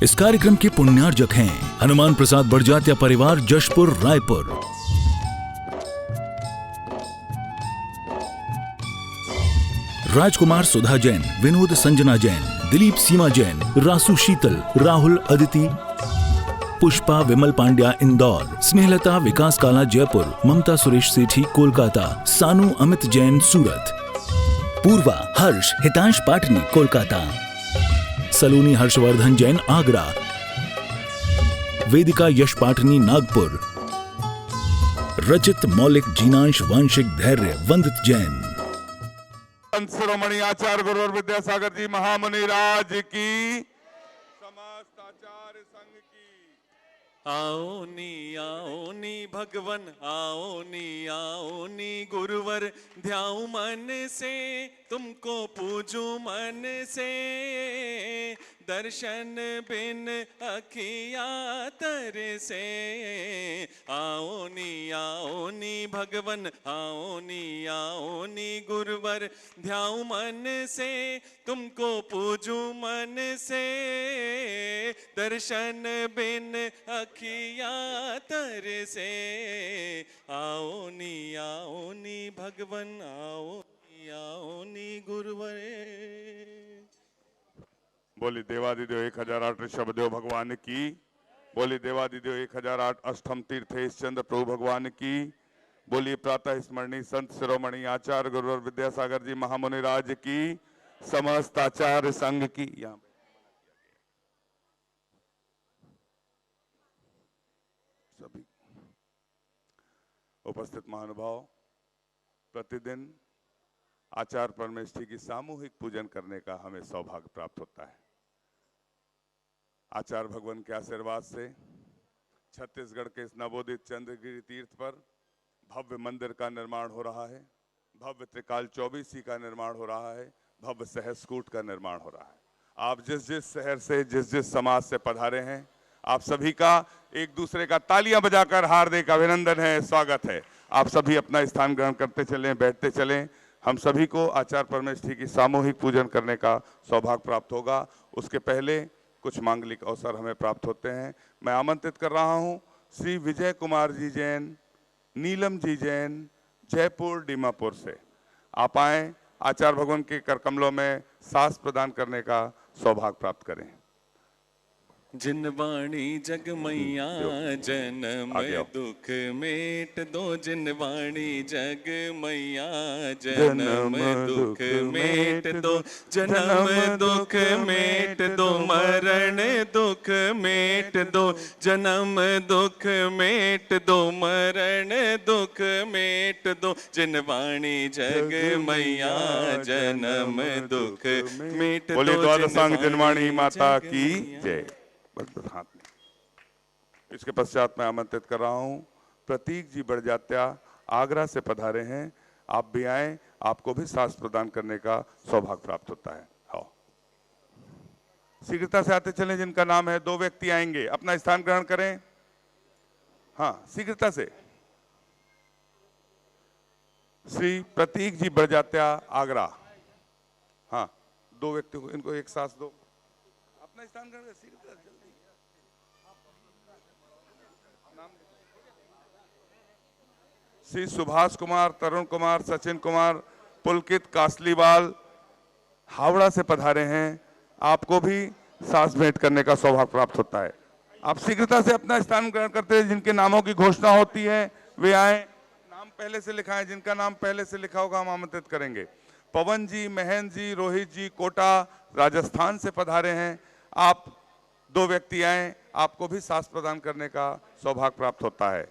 इस कार्यक्रम के पुण्यार्जक हैं हनुमान प्रसाद बड़जात्या परिवार, जशपुर, रायपुर। राजकुमार सुधा जैन, विनोद संजना जैन, दिलीप सीमा जैन, रासु शीतल, राहुल अदिति, पुष्पा विमल पांड्या इंदौर, स्नेहलता विकास काला जयपुर, ममता सुरेश सेठी कोलकाता, सानू अमित जैन सूरत, पूर्वा हर्ष हितांश पाटनी कोलकाता, सलोनी हर्षवर्धन जैन आगरा, वेदिका यश पाटनी नागपुर, रचित मौलिक जीनांश वांशिक धैर्य वंदित जैन। संत शिरोमणि आचार्य गुरुवर विद्यासागर जी महामुनि राज की, समस्त आचार्य संघ की। आओ नी भगवन, आओ नी गुरुवर, ध्याऊं मन से तुमको पूजू मन से, दर्शन बिन अखिया तरसे। आओ नी भगवन, आओ नी गुरुवर, ध्याऊं मन से तुमको पूजू मन से, दर्शन बिन अखिया तरसे। आओ नी भगवन, आओ नी गुरुवर। बोली देवादिदेव 1008 शब्देव भगवान की। बोली देवादिदेव 1008 अष्टम तीर्थेश चंद्र प्रभु भगवान की। बोली प्रातः स्मरणीय संत शिरोमणि आचार्य गुरुवर विद्यासागर जी महामुनि राज की, समस्त आचार्य संघ की। यहाँ सभी उपस्थित महानुभाव, प्रतिदिन आचार्य परमेश्वरी की सामूहिक पूजन करने का हमें सौभाग्य प्राप्त होता है। आचार्य भगवान के आशीर्वाद से छत्तीसगढ़ के इस नवोदित चंद्रगिरी तीर्थ पर भव्य मंदिर का निर्माण हो रहा है, भव्य त्रिकाल चौबीसी का निर्माण हो रहा है, भव्य सहस्कूट का निर्माण हो रहा है। आप जिस जिस शहर से, जिस जिस समाज से पधारे हैं, आप सभी का एक दूसरे का तालियां बजाकर हार्दिक अभिनंदन है, स्वागत है। आप सभी अपना स्थान ग्रहण करते चलें, बैठते चलें। हम सभी को आचार्य परमेश्वरी की सामूहिक पूजन करने का सौभाग्य प्राप्त होगा। उसके पहले कुछ मांगलिक अवसर हमें प्राप्त होते हैं। मैं आमंत्रित कर रहा हूं श्री विजय कुमार जी जैन, नीलम जी जैन, जयपुर डीमापुर से। आप आए, आचार्य भगवान के कर कमलों में सास प्रदान करने का सौभाग्य प्राप्त करें। जिनवाणी जग मैया जन्म दुख मेट दो, जिनवाणी जग मैया जन्म दुख मेट दो, जन्म दुख मेट दो, मरण दुख मेट दो, जन्म दुख मेट दो, मरण दुख मेट दो, जिनवाणी जग मैया जन्म दुख मेट दो। बोले द्वादशांग जिनवाणी माता की जय। हाथ में। इसके पश्चात मैं आमंत्रित कर रहा हूं प्रतीक जी बड़जात्या, आगरा से पधारे हैं। आप भी आए, आपको भी सास प्रदान करने का सौभाग्य प्राप्त होता है। हाँ, शीघ्रता से आते चलें। जिनका नाम है, 2 व्यक्ति आएंगे, अपना स्थान ग्रहण करें। हाँ, शीघ्रता से। श्री प्रतीक जी बड़जात्या, आगरा। हाँ, 2 व्यक्ति को, इनको एक साथ दो, अपना स्थान ग्रहण करें। शीघ्रता से, श्री सुभाष कुमार, तरुण कुमार, सचिन कुमार, पुलकित कासलीवाल, हावड़ा से पधारे हैं। आपको भी सास भेंट करने का सौभाग्य प्राप्त होता है। आप शीघ्रता से अपना स्थान ग्रहण करते हैं। जिनके नामों की घोषणा होती है वे आए। नाम पहले से लिखा है, जिनका नाम पहले से लिखा होगा हम आमंत्रित करेंगे। पवन जी, महेंद्र जी, रोहित जी, कोटा राजस्थान से पधारे हैं। आप 2 व्यक्ति आए, आपको भी सास प्रदान करने का सौभाग्य प्राप्त होता है।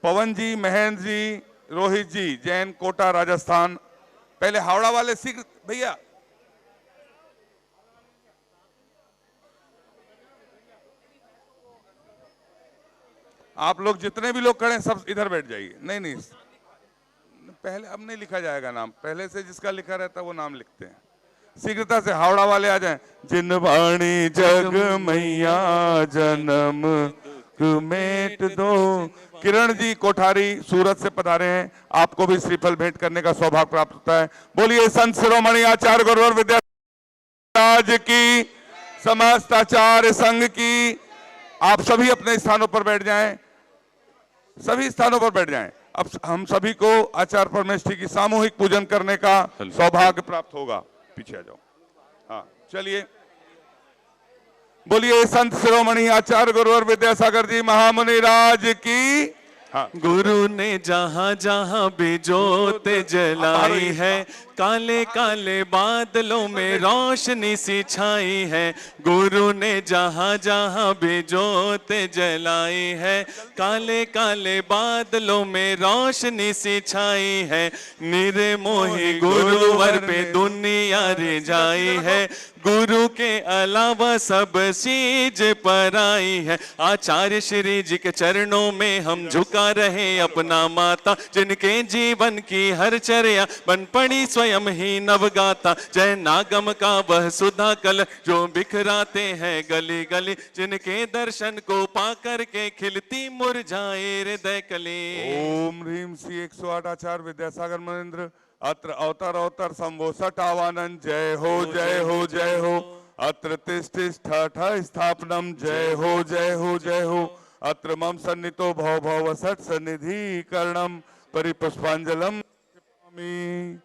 पवन जी, महेंद्र जी, रोहित जी, जैन, कोटा राजस्थान। पहले हावड़ा वाले शीघ्र भैया। आप लोग जितने भी लोग खड़े हैं सब इधर बैठ जाइए। नहीं, पहले अब नहीं लिखा जाएगा नाम, पहले से जिसका लिखा रहता है वो नाम लिखते हैं। शीघ्रता से हावड़ा वाले आ जाएं। जिनवाणी जग मैया जन्म मेट दो। किरण जी कोठारी सूरत से पधारे हैं, आपको भी श्रीफल भेंट करने का सौभाग्य प्राप्त होता है। बोलिए संत शिरोमणि आचार्य गुरुवर विद्यासागर की, समस्त आचार्य संघ की। आप सभी अपने स्थानों पर बैठ जाएं, सभी स्थानों पर बैठ जाएं। अब हम सभी को आचार्य परमेष्ठी की सामूहिक पूजन करने का सौभाग्य प्राप्त होगा। पीछे आ जाओ। हाँ चलिए, बोलिए संत शिरोमणि आचार्य गुरुवर विद्यासागर जी महामुनि राज की। हाँ। गुरु ने जहाँ जहाँ भी ज्योत जलाई है, काले काले बादलों में रोशनी सी छाई है। गुरु ने जहाँ जहाँ भी ज्योत जलाई है, काले काले बादलों में रोशनी सी छाई है। निर्मोही गुरुवर पे दुनिया रिझाई है, गुरु के अलावा सब चीज पर आई है। आचार्य श्री जी के चरणों में हम झुका रहे अपना माता, जिनके जीवन की हर चर्या बन पड़ी स्वयं ही नवगाता। जय नागम का वह सुधा कल जो बिखराते हैं गली गली, जिनके दर्शन को पाकर के खिलती मुरझाए हृदय कली। ओम ह्रीम श्री 108 आचार्य विद्यासागर मनेन्द्र अत्र अवतर अवतर संभो सठ आवानन। जय हो जय हो जय हो। अत्र तिष्ठ स्थापनम। जय हो जय हो जय हो। अत्र मम सन्नितो भव भव सठ सन्निधि करणम परिपुष्पांजलम।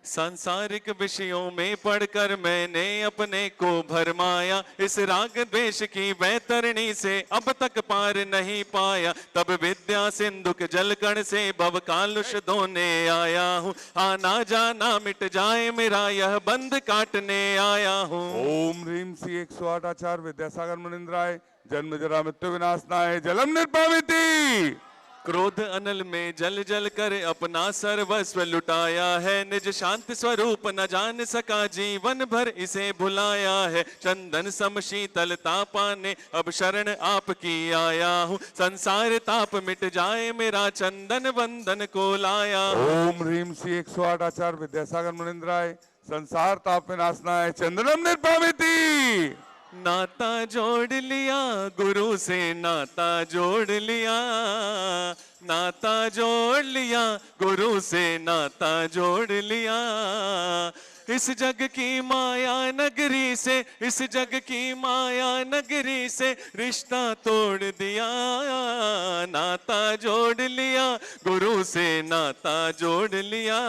सांसारिक विषयों में पढ़कर मैंने अपने को भरमाया, इस राग द्वेष की वैतरणी से अब तक पार नहीं पाया। तब विद्या सिंधु के जलकण से भव कालुष धोने आया हूँ, आना जाना मिट जाए मेरा यह बंध काटने आया हूँ। ओम ह्रीम श्री 108 आचार्य विद्यासागर मुनिन्द्राय जन्म जरा मृत्यु विनाशनाय जलम निर्पाविति। क्रोध अनल में जल जल कर अपना सर्वस्व लुटाया है, निज शांति स्वरूप न जान सका जीवन भर इसे भुलाया है। चंदन सम शीतलता पाने अब शरण आपकी आया हूँ, संसार ताप मिट जाए मेरा चंदन वंदन को लाया। ओम ह्रीम श्री 108 आचार्य विद्यासागर मुनिन्द्राय संसार ताप विनाशनाय चंदनम निर्पाविति। नाता जोड़ लिया गुरु से, नाता जोड़ लिया, नाता जोड़ लिया गुरु से, नाता जोड़ लिया। इस जग की माया नगरी से, इस जग की माया नगरी से रिश्ता तोड़ दिया। नाता जोड़ लिया गुरु से, नाता जोड़ लिया।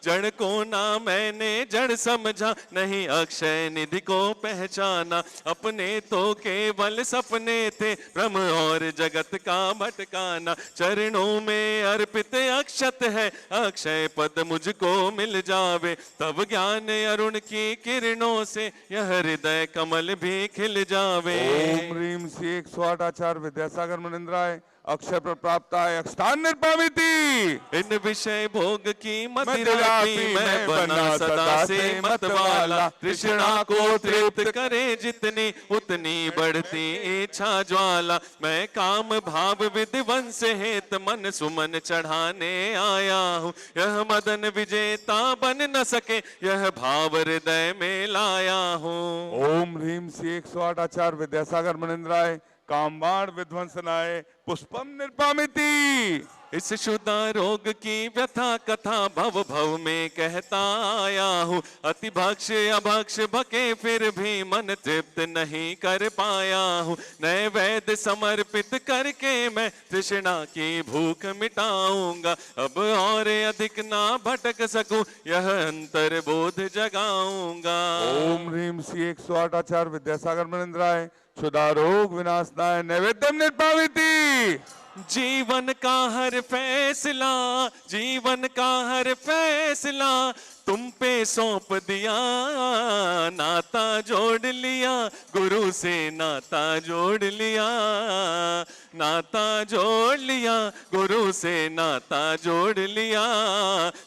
जड़ को ना मैंने जड़ समझा, नहीं अक्षय निधि को पहचाना। अपने तो केवल सपने थे भ्रम और जगत का भटकाना। चरणों में अर्पित अक्षत है, अक्षय पद मुझको मिल जावे। तब ज्ञान अरुण की किरणों से यह हृदय कमल भी खिल जावे। ओम ह्रीम श्री 108 आचार्य विद्यासागर मुनिन्द्राय अक्षय प्राप्ताय अक्षतान निर्पाविति। इन विषय भोग की मदिरा पी मैं बना सदा से मतवाला। तृष्णा को तृप्त करे जितनी उतनी बढ़ती इच्छा ज्वाला। मैं काम भाव विध्वंस हेत मन सुमन चढ़ाने आया हूँ। यह मदन विजेता बन न सके, यह भाव हृदय में लाया हूँ। ओम ह्रीम श्री 108 आचार्य विद्यासागर मुनिन्द्राय कामबाण विध्वंसनाय पुष्पम निर्पामिति। इस शुदा रोग की व्यथा कथा भव भव में कहता आया हूँ। अति भक्ष अभक्ष भके फिर भी मन तृप्त नहीं कर पाया हूँ। नए वैद्य समर्पित करके मैं तृष्णा की भूख मिटाऊंगा। अब और अधिक ना भटक सकूं, यह अंतर बोध जगाऊंगा। ओम ह्रीम श्री 108 आचार्य विद्यासागर मुनिन्द्राय क्षुधा रोग विनाशनाय नैवेद्यम निर्पाविति। जीवन का हर फैसला, जीवन का हर फैसला तुम पे सौंप दिया। नाता जोड़ लिया गुरु से, नाता जोड़ लिया, नाता जोड़ लिया गुरु से, नाता जोड़ लिया।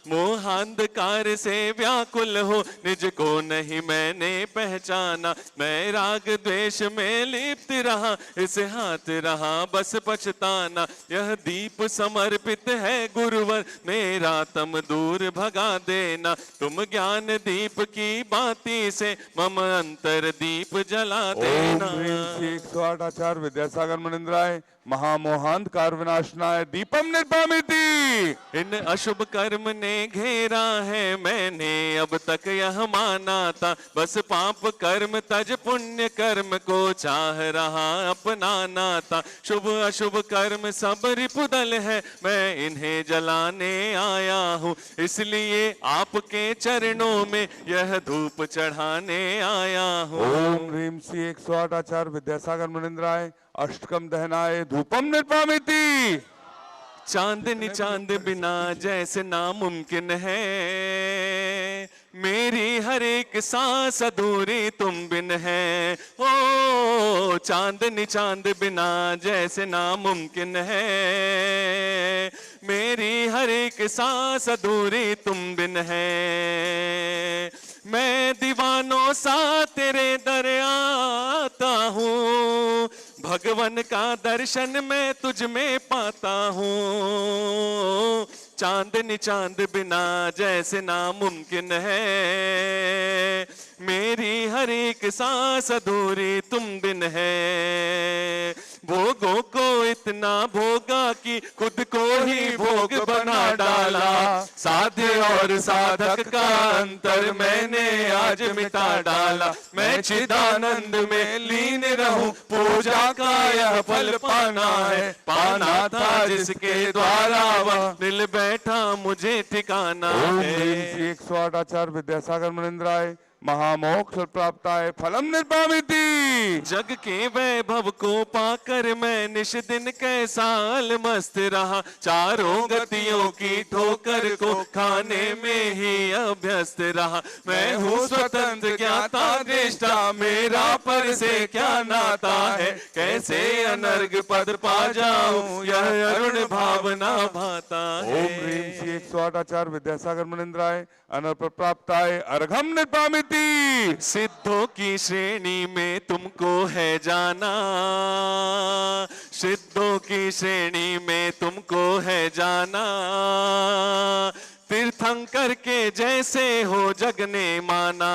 मोहांधकार से व्याकुल हो निज को नहीं मैंने पहचाना। मैं राग द्वेष में लिप्त रहा, इस हाथ रहा बस पछताना। यह दीप समर्पित है गुरुवर, मेरा तम दूर भगा देना। तुम ज्ञान दीप की बाती से मम अंतर दीप जला देना। ओम ह्रीम श्री 108 आचार्य विद्यासागर मुनिन्द्राय महामोहांधकार विनाशनाय दीपम निर्वामिति। इन अशुभ कर्म ने घेरा है, मैंने अब तक यह माना था। बस पाप कर्म तज पुण्य कर्म को चाह रहा अपनाना था। शुभ अशुभ कर्म सब रिपुदल है, मैं इन्हें जलाने आया हूँ। इसलिए आपके चरणों में यह धूप चढ़ाने आया हूँ। ओम ह्रीम श्री 108 आचार्य विद्यासागर मुनिंद्राय अष्टकम दहनाय धूपम निर्वामिति। चांदनी चांद बिना जैसे नामुमकिन है, मेरी हर एक सांस अधूरी तुम बिन है। ओ चांदनी चांद बिना जैसे नामुमकिन है, मेरी हर एक सांस अधूरी तुम बिन है। मैं दीवानों सा तेरे दर आता हूँ, भगवन का दर्शन मैं तुझ में पाता हूँ। चांदनी चांद बिना जैसे नामुमकिन है, मेरी हर एक सांस अधूरी तुम बिन है। भोगों को इतना भोगा कि खुद को ही भोग बना डाला। साध्य और साधक का अंतर मैंने आज मिटा डाला। मैं चिदानंद में लीन रहूं, पूजा का यह फल पाना है। पाना था जिसके द्वारा वह मिल बैठा मुझे ठिकाना है। 108 आचार्य विद्यासागर मुनिंद्राय महामोक्ष प्राप्ताय फलम निर्वामिति। जग के वैभव को पाकर मैं निश दिन कैसा मस्त रहा। चारों गतियों की ठोकर को खाने में ही अभ्यस्त रहा। मैं हूँ स्वतंत्र ज्ञाता दृष्टा, मेरा पर से क्या नाता है। कैसे अनर्घ पद पा जाऊं, यह अरुण भावना भाता है। ओम ह्रीम श्री 108 आचार्य विद्यासागर मुनिंद्राय अनर्प प्राप्ताय अर्घम निर्वामिति। सिद्धों की श्रेणी में तुमको है जाना, सिद्धों की श्रेणी में तुमको है जाना। तीर्थंकर के जैसे हो जग ने माना।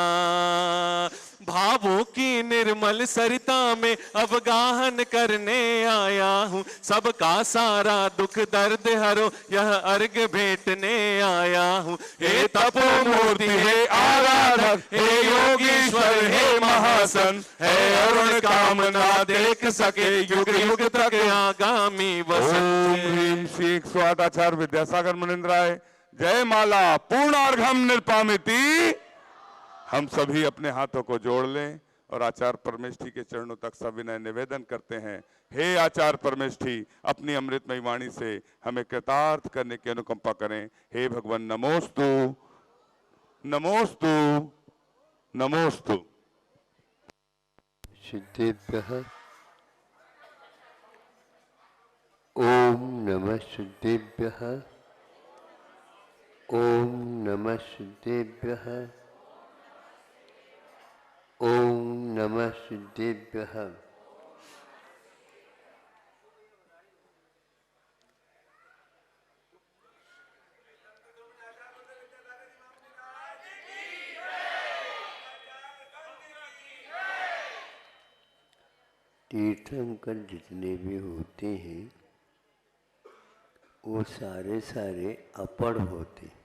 भावों की निर्मल सरिता में अवगाहन करने आया हूँ। सबका सारा दुख दर्द हरो, यह अर्घ भेंटने आया हूँ। हे तपोमूर्ति, हे आराधक, हे योगीश्वर, हे महासन, हे अरुण कामना देख सके युग युग तक आगामी वसन। ओम ह्रीम श्री 108 आचार्य विद्यासागर मुनिंद्राय जय माला पूर्णार्घम निर्वामिति। हम सभी अपने हाथों को जोड़ लें और आचार्य परमेष्ठी के चरणों तक सविनय निवेदन करते हैं। हे आचार्य परमेष्ठी, अपनी अमृतमयी वाणी से हमें कृतार्थ करने की अनुकंपा करें। हे भगवान नमोस्तु नमोस्तु नमोस्तु। सिद्धेभ्यः ओम नमः सिद्धेभ्यः ओम नमः सिद्धेभ्यः ओम नमः सिद्धेभ्यः। तीर्थंकर जितने भी होते हैं वो सारे अपढ़ होते हैं।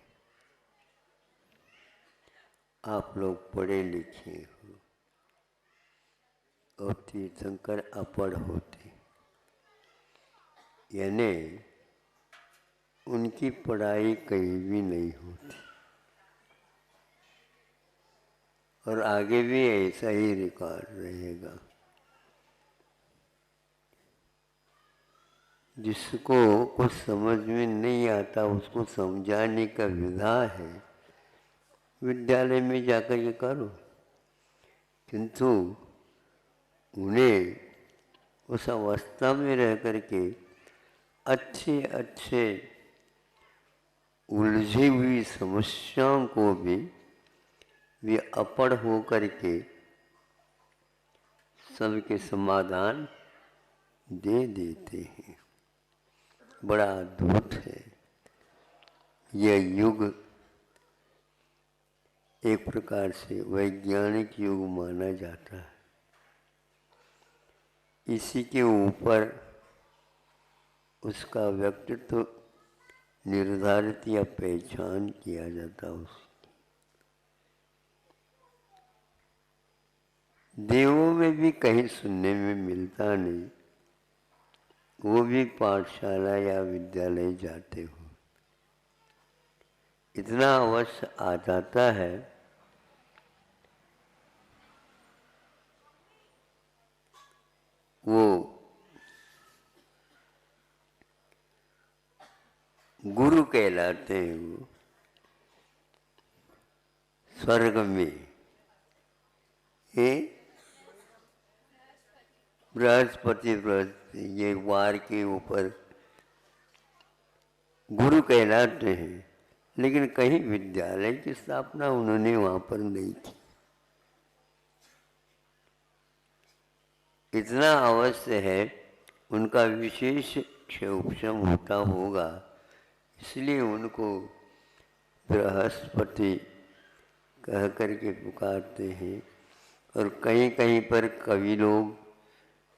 आप लोग पढ़े लिखे हो और तीर्थंकर अपढ़ होते, यानी उनकी पढ़ाई कहीं भी नहीं होती और आगे भी ऐसा ही रिकॉर्ड रहेगा। जिसको कुछ समझ में नहीं आता उसको समझाने का विधा है, विद्यालय में जाकर ये करो, किंतु उन्हें उस अवस्था में रह कर के अच्छे उलझी हुई समस्याओं को भी वे अपढ़ हो करके सबके समाधान दे देते हैं। बड़ा अद्भुत है यह युग। एक प्रकार से वैज्ञानिक युग माना जाता है। इसी के ऊपर उसका व्यक्तित्व निर्धारित या पहचान किया जाता उसकी। देवों में भी कहीं सुनने में मिलता नहीं, वो भी पाठशाला या विद्यालय जाते हो। इतना अवश्य आ जाता है वो गुरु कहलाते हैं। वो स्वर्ग में बृहस्पति ये वार के ऊपर गुरु कहलाते हैं, लेकिन कहीं विद्यालय की स्थापना उन्होंने वहाँ पर नहीं की। इतना अवश्य है उनका विशेष क्षोभम होता होगा, इसलिए उनको बृहस्पति कह करके पुकारते हैं। और कहीं कहीं पर कवि लोग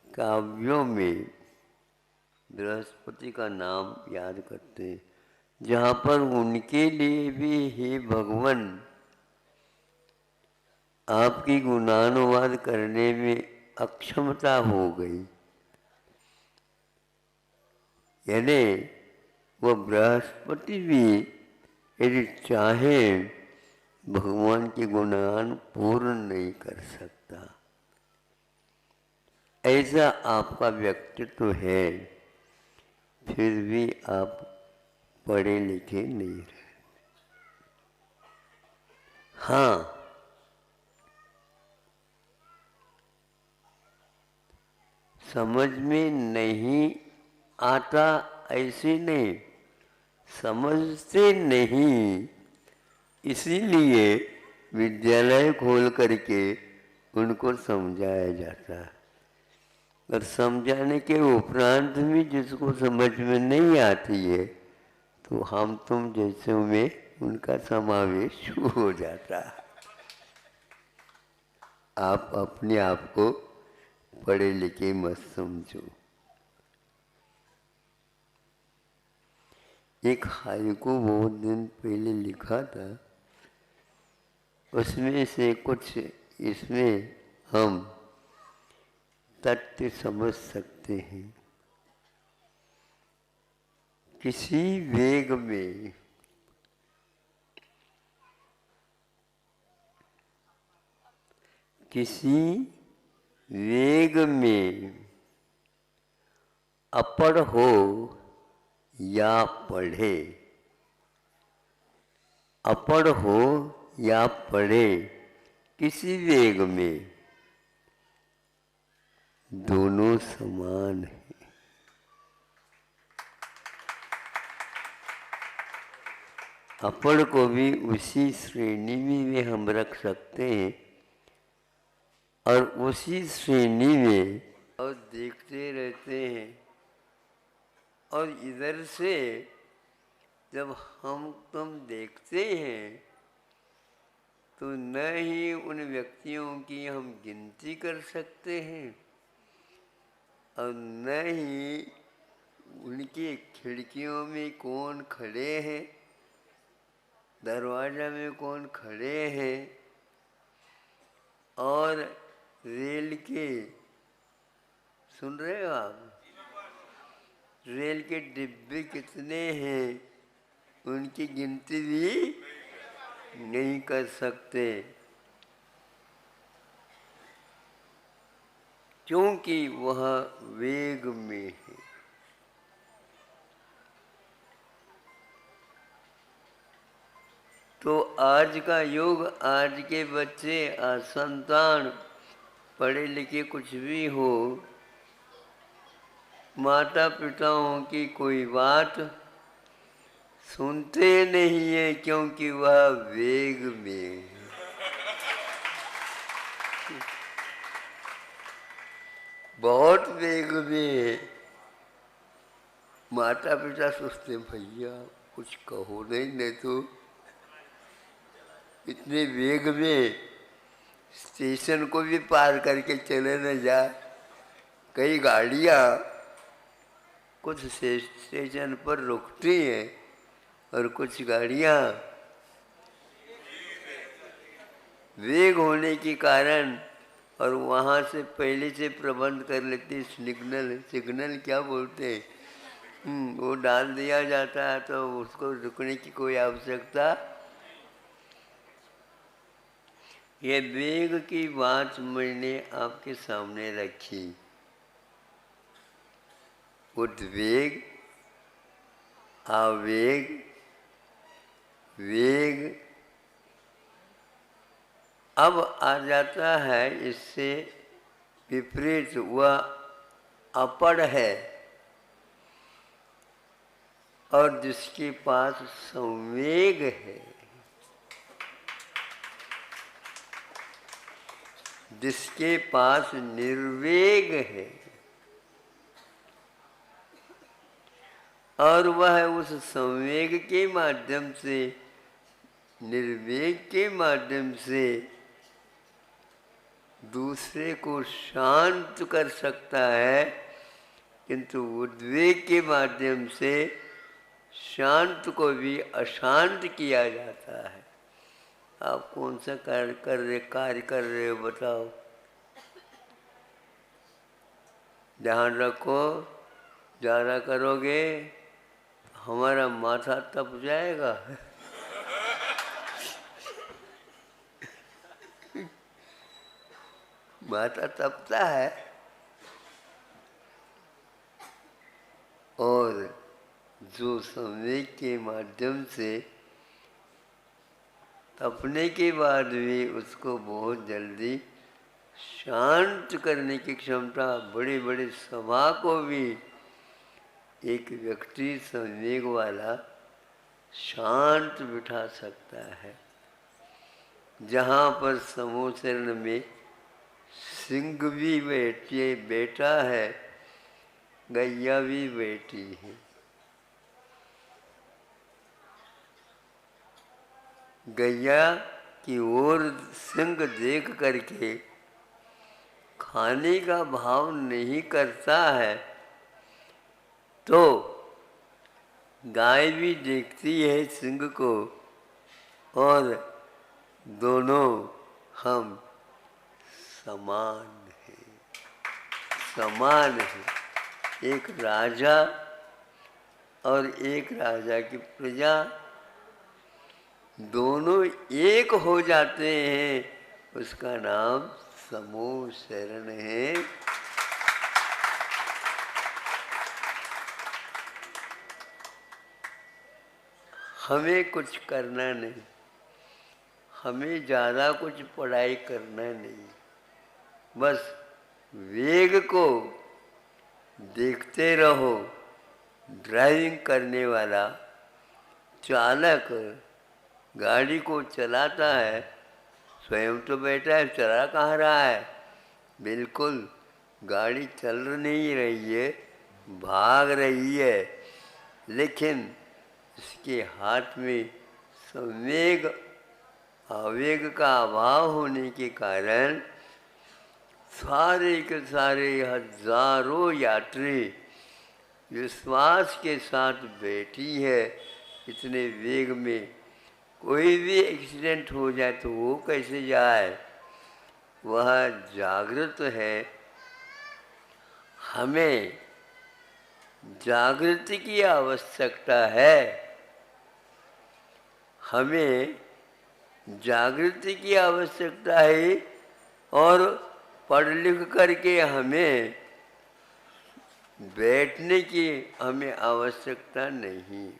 काव्यों में बृहस्पति का नाम याद करते हैं, जहाँ पर उनके लिए भी हे भगवान आपकी गुणानुवाद करने में अक्षमता हो गई। यानी वो बृहस्पति भी यदि चाहे भगवान के गुणगान पूर्ण नहीं कर सकता। ऐसा आपका व्यक्तित्व है, फिर भी आप पढ़े लिखे नहीं रहे। हाँ, समझ में नहीं आता ऐसे नहीं, समझते नहीं, इसीलिए विद्यालय खोल करके उनको समझाया जाता है। और समझाने के उपरांत भी जिसको समझ में नहीं आती है, तो हम तुम जैसे में उनका समावेश हो जाता है। आप अपने आप को पढ़े लिखे मत समझो। एक हाइकू बहुत दिन पहले लिखा था, उसमें से कुछ इसमें हम तथ्य समझ सकते हैं। किसी वेग में अपढ़ हो या पढ़े, अपढ़ हो या पढ़े, किसी वेग में दोनों समान हैं। अपढ़ को भी उसी श्रेणी में भी हम रख सकते हैं और उसी श्रेणी में और देखते रहते हैं। और इधर से जब हम तुम देखते हैं तो न ही उन व्यक्तियों की हम गिनती कर सकते हैं और न ही उनकी खिड़कियों में कौन खड़े हैं, दरवाजा में कौन खड़े हैं, और रेल के, सुन रहे हो आप, रेल के डिब्बे कितने हैं उनकी गिनती भी नहीं कर सकते, क्योंकि वह वेग में है। तो आज का युग, आज के बच्चे, आज संतान पढ़े लिखे कुछ भी हो, माता पिताओं की कोई बात सुनते नहीं है, क्योंकि वह वेग में है। बहुत वेग में माता पिता सोचते भैया कुछ कहो नहीं तो इतने वेग में स्टेशन को भी पार करके चले न जा। कई गाड़ियाँ कुछ स्टेशन पर रुकती हैं और कुछ गाड़ियाँ वेग होने के कारण और वहाँ से पहले से प्रबंध कर लेती, सिग्नल क्या बोलते हैं, वो डाल दिया जाता है, तो उसको रुकने की कोई आवश्यकता। ये वेग की बात मैंने आपके सामने रखी। उद्वेग, आवेग, वेग। अब आ जाता है इससे विपरीत, वह अपढ़ है और जिसके पास संवेग है, जिसके पास निर्वेग है, और वह उस संवेग के माध्यम से, निर्वेग के माध्यम से दूसरे को शांत कर सकता है, किंतु उद्वेग के माध्यम से शांत को भी अशांत किया जाता है। आप कौन सा कार्य कर रहे हो बताओ? ध्यान रखो, ज़्यादा करोगे हमारा माथा तप जाएगा। माथा तपता है और जो संवेग के माध्यम से तपने के बाद भी उसको बहुत जल्दी शांत करने की क्षमता, बड़ी बड़ी सभा को भी एक व्यक्ति संवेग वाला शांत बिठा सकता है। जहाँ पर समूह शरण में सिंह भी बैठा है, गैया भी बैठी है। गैया की ओर सिंह देख करके खाने का भाव नहीं करता है, तो गाय भी देखती है सिंह को, और दोनों हम समान हैं, समान हैं। एक राजा और एक राजा की प्रजा दोनों एक हो जाते हैं, उसका नाम समूह शरण है। हमें कुछ करना नहीं, हमें ज़्यादा कुछ पढ़ाई करना नहीं, बस वेग को देखते रहो। ड्राइविंग करने वाला चालक गाड़ी को चलाता है, स्वयं तो बैठा है, चला कहाँ रहा है? बिल्कुल गाड़ी चल नहीं रही है, भाग रही है, लेकिन इसके हाथ में संवेग आवेग का अभाव होने के कारण सारे के सारे हजारों यात्री विश्वास के साथ बैठी है। इतने वेग में कोई भी एक्सीडेंट हो जाए तो वो कैसे जाए? वह जागृत है। हमें जागृति की आवश्यकता है, हमें जागृति की आवश्यकता है, और पढ़ लिख करके हमें बैठने की हमें आवश्यकता नहीं।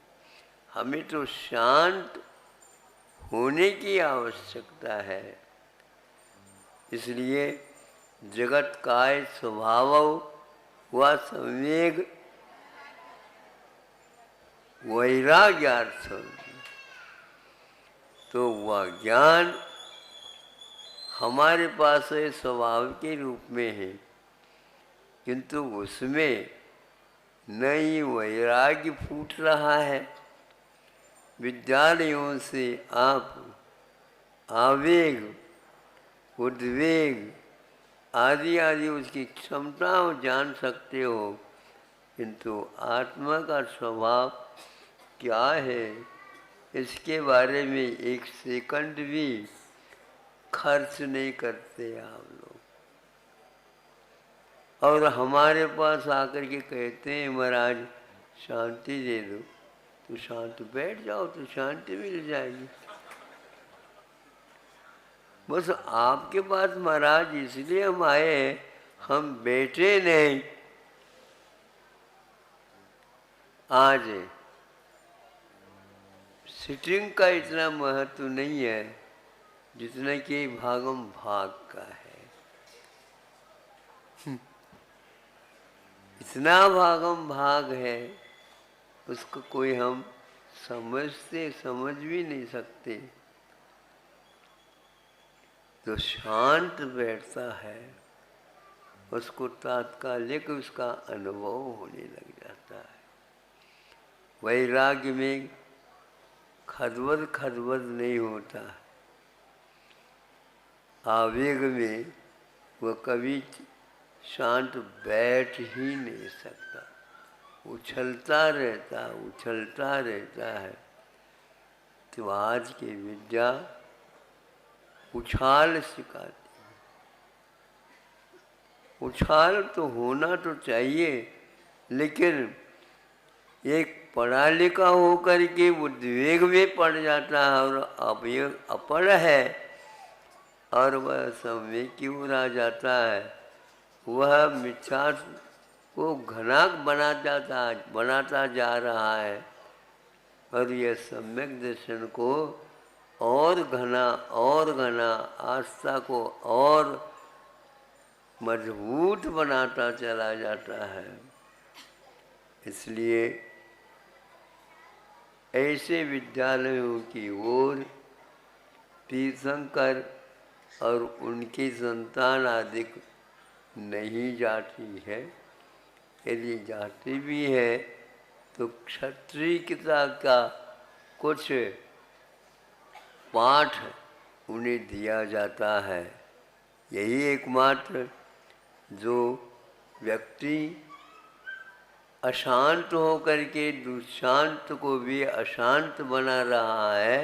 हमें तो शांत होने की आवश्यकता है। इसलिए जगत काय स्वभाव व संवेग वैराग्यार्थ, तो वह ज्ञान हमारे पास है, स्वभाव के रूप में है, किंतु उसमें नई वैराग्य फूट रहा है। विद्यालयों से आप आवेग, उद्वेग आदि आदि उसकी क्षमताओं जान सकते हो, किंतु आत्मा का स्वभाव क्या है इसके बारे में एक सेकंड भी खर्च नहीं करते आप लोग। और हमारे पास आकर के कहते हैं महाराज शांति दे दो, तो शांत बैठ जाओ तो शांति मिल जाएगी। बस आपके पास महाराज इसलिए हम आए हैं, हम बैठे नहीं। आज सिटिंग का इतना महत्व नहीं है जितना कि भागम भाग का है। इतना भागम भाग है उसको कोई हम समझ भी नहीं सकते। जो शांत बैठता है उसको तात्कालिक उसका अनुभव होने लग जाता है। वैराग्य में खदबद नहीं होता। आवेग में वह कभी शांत बैठ ही नहीं सकता, उछलता रहता है। तो आज की विद्या उछाल सिखाती है। उछाल तो होना तो चाहिए, लेकिन एक पढ़ा लिखा होकर के उद्वेग में पड़ जाता है और अपढ़ है और वह समय की ओर आ जाता है। वह मिथ्या को घना बनाता जा रहा है और यह सम्यक दर्शन को और घना आस्था को और मजबूत बनाता चला जाता है। इसलिए ऐसे विद्यालयों की ओर तीर्थंकर और उनकी संतान आदि नहीं जाती है। यदि जाती भी है तो क्षत्रियता का कुछ पाठ उन्हें दिया जाता है। यही एकमात्र जो व्यक्ति अशांत होकर के दुशांत को भी अशांत बना रहा है,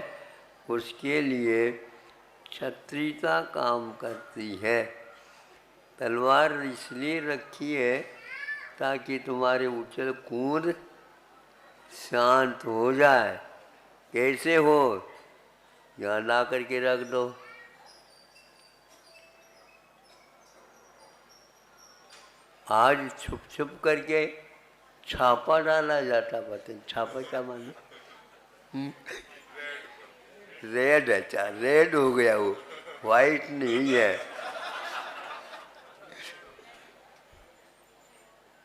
उसके लिए क्षत्रियता काम करती है। तलवार इसलिए रखी है ताकि तुम्हारे उछल कूद शांत हो जाए। कैसे हो? यहाँ ला करके रख दो। आज छुप छुप करके छापा डाला जाता। पता छापा क्या मानो? रेड है, अच्छा रेड हो गया, वो वाइट नहीं है।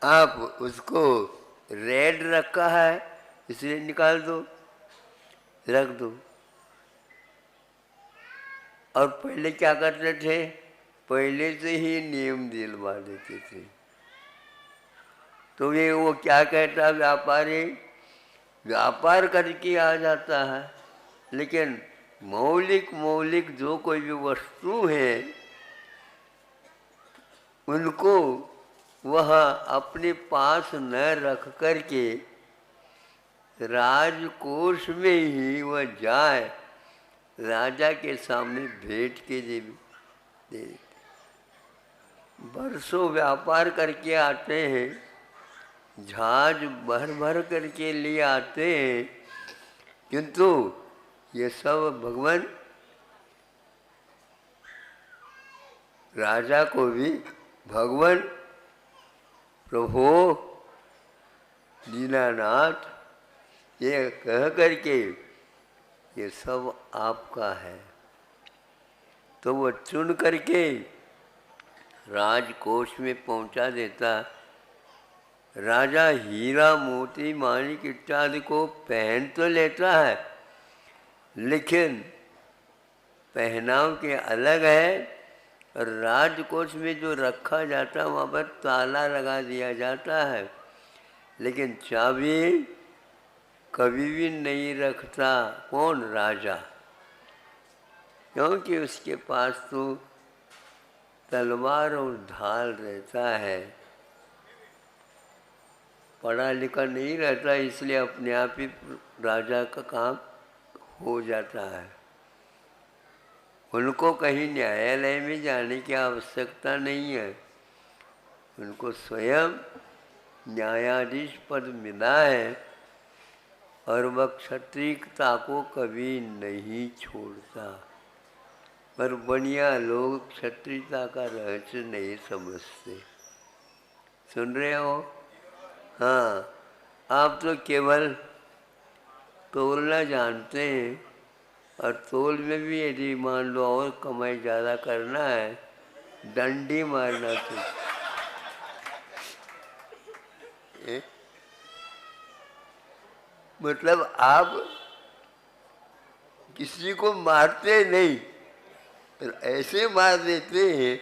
आप उसको रेड रखा है इसलिए निकाल दो, रख दो। और पहले क्या करते थे? पहले से ही नियम दिलवा देते थे। तो ये वो क्या कहता, व्यापारी व्यापार करके आ जाता है, लेकिन मौलिक जो कोई भी वस्तु है उनको वह अपने पास न रख करके राजकोष में ही वह जाए, राजा के सामने भेंट के दे देते। बरसों व्यापार करके आते हैं, जहाज भर करके लिए आते हैं, किंतु ये सब भगवान राजा को भी भगवान प्रभु दीनानाथ ये कह करके ये सब आपका है। तो वो चुन करके राजकोष में पहुंचा देता। राजा हीरा मोती माणिक इत्यादि को पहन तो लेता है, लेकिन पहनाव के अलग है। और राजकोष में जो रखा जाता है वहाँ पर ताला लगा दिया जाता है, लेकिन चाबी कभी भी नहीं रखता। कौन? राजा। क्योंकि उसके पास तो तलवार और ढाल रहता है। पढ़ा लिखा नहीं रहता, इसलिए अपने आप ही राजा का काम हो जाता है। उनको कहीं न्यायालय में जाने की आवश्यकता नहीं है, उनको स्वयं न्यायाधीश पद मिला है और वह क्षत्रियता को कभी नहीं छोड़ता। पर बढ़िया लोग क्षत्रियता का रहस्य नहीं समझते। सुन रहे हो? हाँ, आप तो केवल तोलना जानते हैं, और तोल में भी यदि मान लो और कमाई ज़्यादा करना है, डंडी मारना चाहिए। मतलब आप किसी को मारते नहीं, तो ऐसे मार देते हैं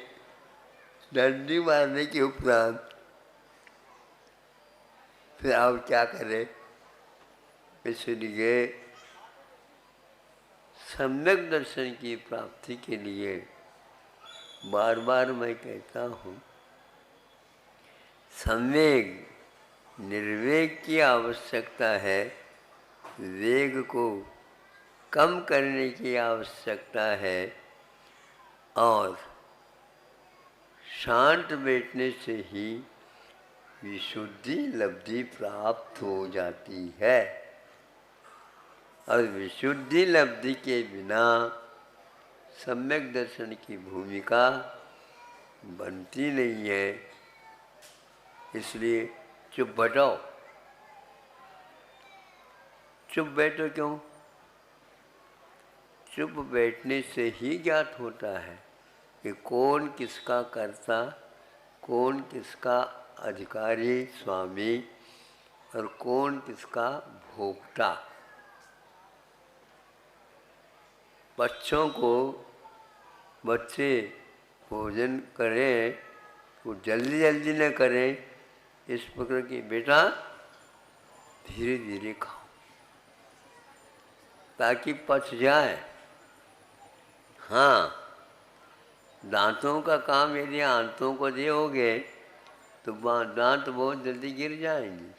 डंडी मारने के उपरांत। फिर आप क्या करें? इसलिए सम्यक दर्शन की प्राप्ति के लिए बार बार मैं कहता हूँ, संवेग निर्वेग की आवश्यकता है, वेग को कम करने की आवश्यकता है, और शांत बैठने से ही विशुद्धि लब्धि प्राप्त हो जाती है। और विशुद्धि लब्धि के बिना सम्यक दर्शन की भूमिका बनती नहीं है। इसलिए चुप बैठो। चुप बैठो क्यों? चुप बैठने से ही ज्ञात होता है कि कौन किसका कर्ता, कौन किसका अधिकारी स्वामी, और कौन किसका भोक्ता। बच्चे भोजन करें तो जल्दी जल्दी न करें, इस प्रकार की बेटा धीरे धीरे खाओ ताकि पच जाए। हाँ, दांतों का काम यदि आंतों को दोगे तो दांत बहुत जल्दी गिर जाएंगे,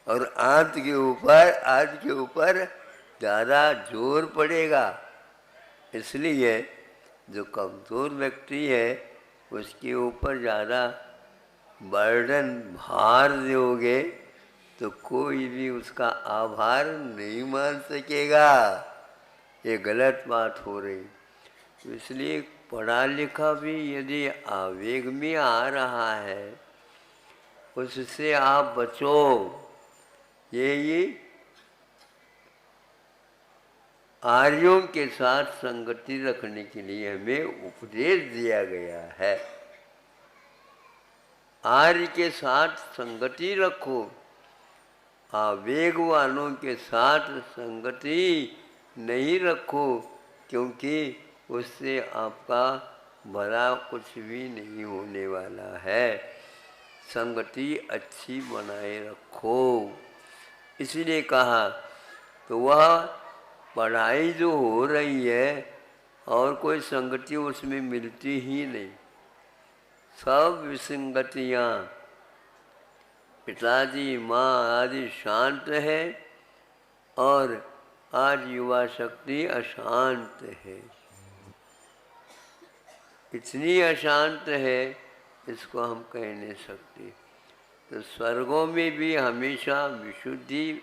और आंत के ऊपर ज़्यादा जोर पड़ेगा। इसलिए जो कमज़ोर व्यक्ति है उसके ऊपर ज़्यादा बर्डन भार दोगे तो कोई भी उसका आभार नहीं मान सकेगा। ये गलत बात हो रही। तो इसलिए पढ़ा लिखा भी यदि आवेग में आ रहा है उससे आप बचो। ये आर्यों के साथ संगति रखने के लिए हमें उपदेश दिया गया है। आर्य के साथ संगति रखो, आवेग वालों के साथ संगति नहीं रखो, क्योंकि उससे आपका भला कुछ भी नहीं होने वाला है। संगति अच्छी बनाए रखो। इसीलिए कहा तो वह पढ़ाई जो हो रही है और कोई संगति उसमें मिलती ही नहीं। सब विसंगतियाँ, पिताजी माँ आदि शांत है और आज युवा शक्ति अशांत है। इतनी अशांत है इसको हम कह नहीं सकते। तो स्वर्गों में भी हमेशा विशुद्धि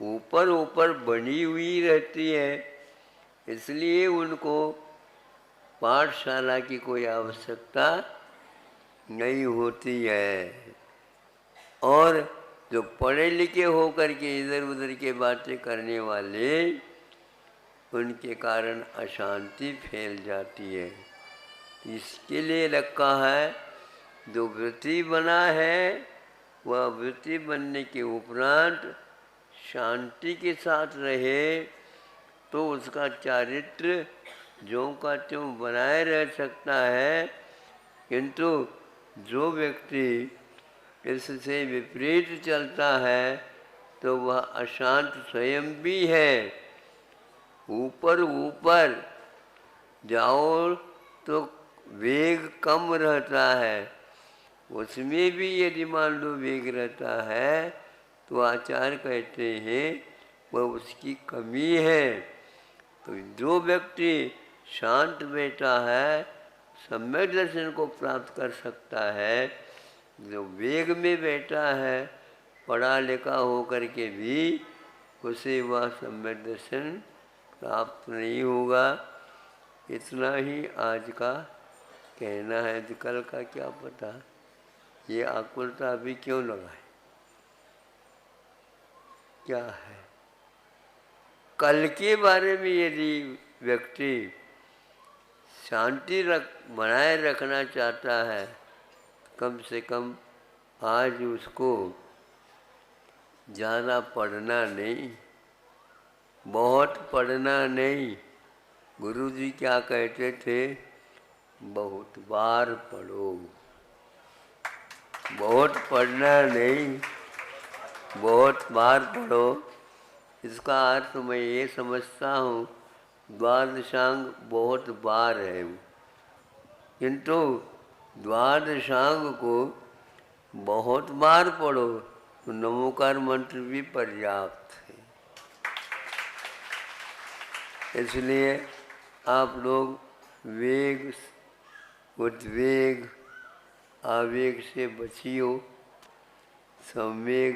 ऊपर ऊपर बनी हुई रहती है, इसलिए उनको पाठशाला की कोई आवश्यकता नहीं होती है। और जो पढ़े लिखे होकर के इधर उधर के बातें करने वाले, उनके कारण अशांति फैल जाती है। इसके लिए रखा है जो वृत्ति बना है वह वृत्ति बनने के उपरांत शांति के साथ रहे तो उसका चारित्र ज्यों का त्यों बनाए रह सकता है। किंतु जो व्यक्ति इससे विपरीत चलता है तो वह अशांत स्वयं भी है। ऊपर ऊपर जाओ तो वेग कम रहता है, उसमें भी यदि मान लो वेग रहता है तो आचार्य कहते हैं वह उसकी कमी है। तो जो व्यक्ति शांत बैठा है सम्यक दर्शन को प्राप्त कर सकता है। जो वेग में बैठा है पढ़ा लिखा होकर के भी उसे वह सम्यक दर्शन प्राप्त नहीं होगा। इतना ही आज का कहना है। कल का क्या पता, ये आकुलता अभी क्यों लगाए, क्या है। कल के बारे में यदि व्यक्ति शांति बनाए रखना चाहता है, कम से कम आज उसको ज़्यादा पढ़ना नहीं, बहुत पढ़ना नहीं। गुरुजी क्या कहते थे, बहुत बार पढ़ो। बहुत पढ़ना नहीं, बहुत बार पढ़ो। इसका अर्थ मैं ये समझता हूँ द्वादशांग बहुत बार है, किंतु द्वादशांग को बहुत बार पढ़ो तो नमोकार मंत्र भी पर्याप्त है। इसलिए आप लोग वेग, उद्वेग, आवेग से बचियो, संवेग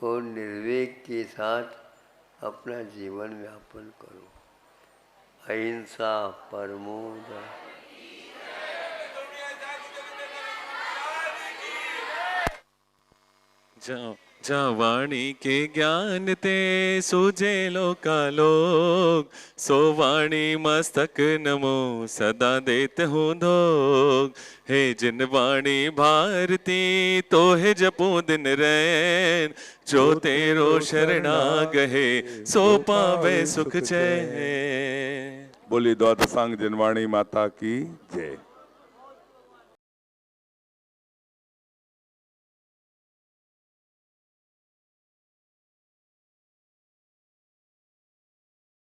और निर्वेग के साथ अपना जीवन यापन करो। अहिंसा परमो धर्मः। जा वाणी के ज्ञान ते सूझे लोकालोक, सो वाणी मस्तक नमो सदा देत हूँ धोक। हे जिन वाणी भारती तो है जपो दिन रैन, जो तेरो शरणा गहे सो पावे सुख चैन। बोली द्वादशांग जनवाणी माता की जय।